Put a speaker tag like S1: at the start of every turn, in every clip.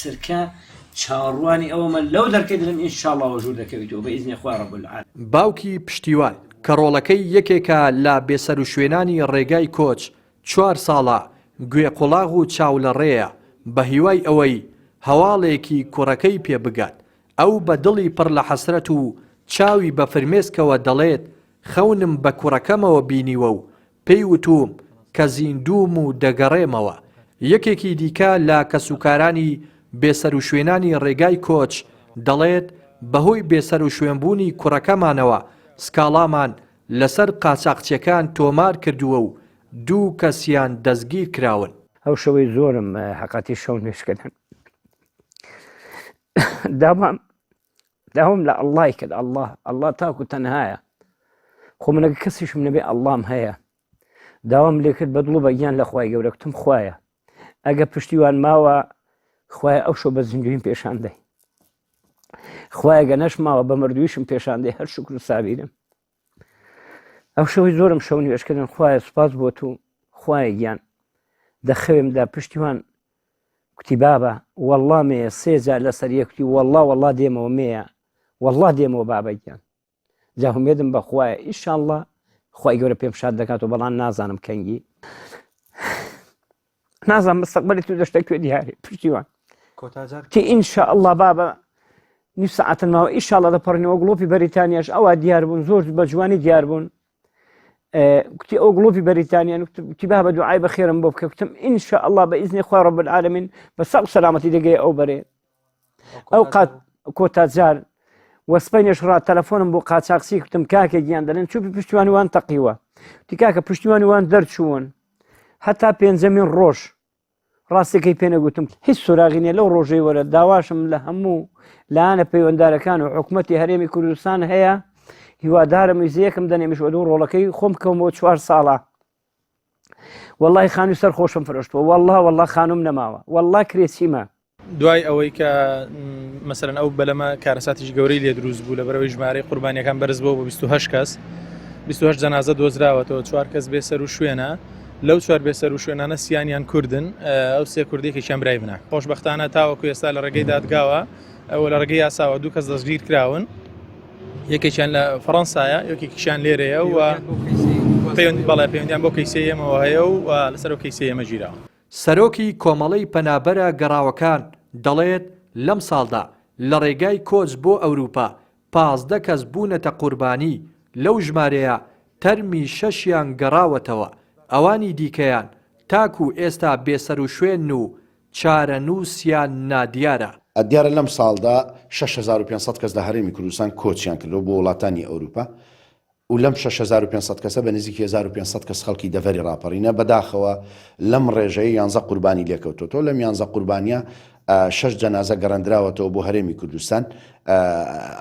S1: سركا چاڕوانی ئەومە لەو دەرکەدرن ئینشاءڵڵا وەژوور دەکەویتەوە بەئیزنی خوا رب العالمین.
S2: باوکی پشتیوان کە ڕۆڵەکەی یەکێکە لە بێسەر و شوێنانی ڕێگای کۆچ 4 ساڵە گوێقوڵاغ و چاو لە ڕێیە بە هیوای ئەوەی هەواڵێکی کوڕەکەی پێ بگات. ئەو بە دڵی پڕ لە حەسرەت و چاوی بە فرمێسکەوە دەڵێت خەونم بە کوڕەکەمەوە بینیوە و پێی وتوم کە زیندوم و دەگەڕێمەوە. یەکێکی دیکە لە کەسوکارانی بێسەر و شوێنانی ڕێگای کۆچ دەڵێت بەهۆی بێسەر و شوێنبوونی کوڕەکەمانەوە سکاڵامان لەسەر قاچاقچیەکان تۆمار کردووە و 2 کەسیان دەستگیر کراون.
S3: ئەو شەوەی زۆرم حقاتی شەو نوێشکردن داوام لە ئەڵڵای کرد. ئەڵڵا تاکو تەنهایە، خۆ منەگە کەسیشم نەبێ ئەڵڵام هەیە. داوام لێ کرد بە دڵ و بەگیان لە خوای گەورە کتم خوایە ئەگە پشتیوان ماوە خوایە ئەو شەو بە زیندویم پێشاندەی، خوایە گە نەشماوە بە مردویشم پێشاندەی، هەر شکر و سابیرم. ئەو شەوەی زۆرم شەو نوێشکردن خوایە سوپاس بۆ تو، خوایە گیان دەخەوێمدا پشتیوان کوتی بابە وەڵڵا مێیە 3 جار لەسەر یەکتی وەڵڵا دێمەوە مێیە وەڵڵا دێمەوە بابە گیان. جا هومێدم بە خوایە ئینشاءڵڵا خوای گەورە پێم شاد دەکاتەوە، بەڵام نازانم کەنگی نازانم مستەقبەلی تو دەشتە کوێ دیارێ پشتیوان تی ئینشاءڵڵا بابە نیو سەعاتن ماوە ئینشاءڵڵا دەپەڕینەوە گڵۆپی بەریتانیاش ئەوە دیار بوون، زۆر بە جوانی دیار بوون. کوتی ئەو گڵۆپی بەریتانیان کوتی بابە دوعای بەخێرم بۆ بکە. کوتم ئینشاءڵڵا بە ئیزنی خوا رب العالمین بە سەق سەلامەتی دەگەی ئەو بەرێ. ئەو قات کۆتاجار وەسپەی نێشڕا تەلەفۆنم بۆ قاچاقچی کوتم کاکە گیان دەڵێن چوو پشتیوانی وان تەقیوە. کوتی کاکە پشتیوانی وان دەرچوون هەتا 5ەمین ڕۆژ ڕاستەکەی پێ نەگوتم هیچ سوراغی نییە. لەو ڕۆژەی وەرە داواشم لە هەموو لایەنە پەیوەنددارەکان و حکوومەتی هەرێمی کوردستان هەیە، هیوادارم ویزەیەکم دەنێمیش دوو ڕۆڵەکەی خۆم بکەمەوە 4 ساڵە. وەڵڵای خانووی سەر خۆشم فرشتووە، وەڵڵا خانوم نەماوە، وەڵڵا کرێچیمە.
S4: دوای ئەوەی کە مەسەرەن ئەو بەلەمە کارەساتیش گەورەی لێ دروست بوو لەبەرەوەی ژمارەی قوربانیەکان بەرز بۆ 28 کەس 28 جەنازە دۆزراوەتەوە، 4 کەس بێسەر و شوێنە. لەو 4 بێسەر و شوێنانە سییانیان کوردن، ئەو 3 کوردێکیان برای بنە. خۆشبەختانە تاوەکو ئێستا لە ڕێگەی دادگاوە ئەوە لە ڕێگەی یاساوە 2 کەس دەستگیر کراون، یەکێکیان لە فەڕەنسایە یەکێکیشان لێرەیە و بەڵێ پەیوەندیان بۆ کەیسەی ئێمەوە هەیە و لەسەر ئەو کەیسەی ئێمە گیراوە.
S2: سەرۆکی کۆمەڵەی پەنابەرە گەڕاوەکان دەڵێت لەم ساڵدا لە ڕێگای کۆچ بۆ ئەوروپا 15 کەس بوونەتە قوربانی، لەو ژمارەیە تەرمی 6یان گەڕاوەتەوە. ئەوانی دیکەیان تاکو ئێستا بێسەر و شوێن و چارەنووسیان نادیارە.
S5: دیارە لەم ساڵدا 6500 کەس لە هەرێمی کوردستان کۆچیان کردەوە بۆ وڵاتانی ئەوروپا و لەم 6500 کەسە بە نزیکی 1500 کەس خەڵکی دەڤەری ڕاپەڕینە. بەداخەوە لەم ڕێژەیە 11 قوربانی لێکەوتەوە. لەم 11 قوربانیە 6 جەنازە گەڕەندراوەتەوە بۆ هەرێمی کوردستان،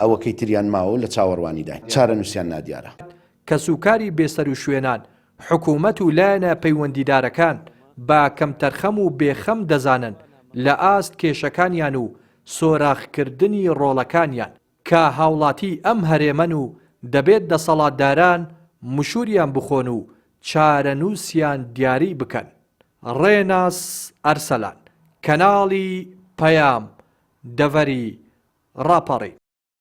S5: ئەوەکەی تریان ماوە لە چاوەڕوانیداین، چارەنووسیان نادیارە.
S2: کەسوکاری بێسەر و شوێنان حکوومەت و لایەنە پەیوەندیدارەکان با کەمتەرخەم و بێخەم دەزانن لە ئاست کێشەکانیان و سۆراخکردنی ڕۆڵەکانیان کە هاوڵاتی ئەم هەرێمەن و دەبێت دەسەڵاتداران مشوریان بخۆن و چارەنووسیان دیاری بکەن. ڕێناس ئەرسەلان، کەناڵی پەیام، دەڤەری ڕاپەڕی.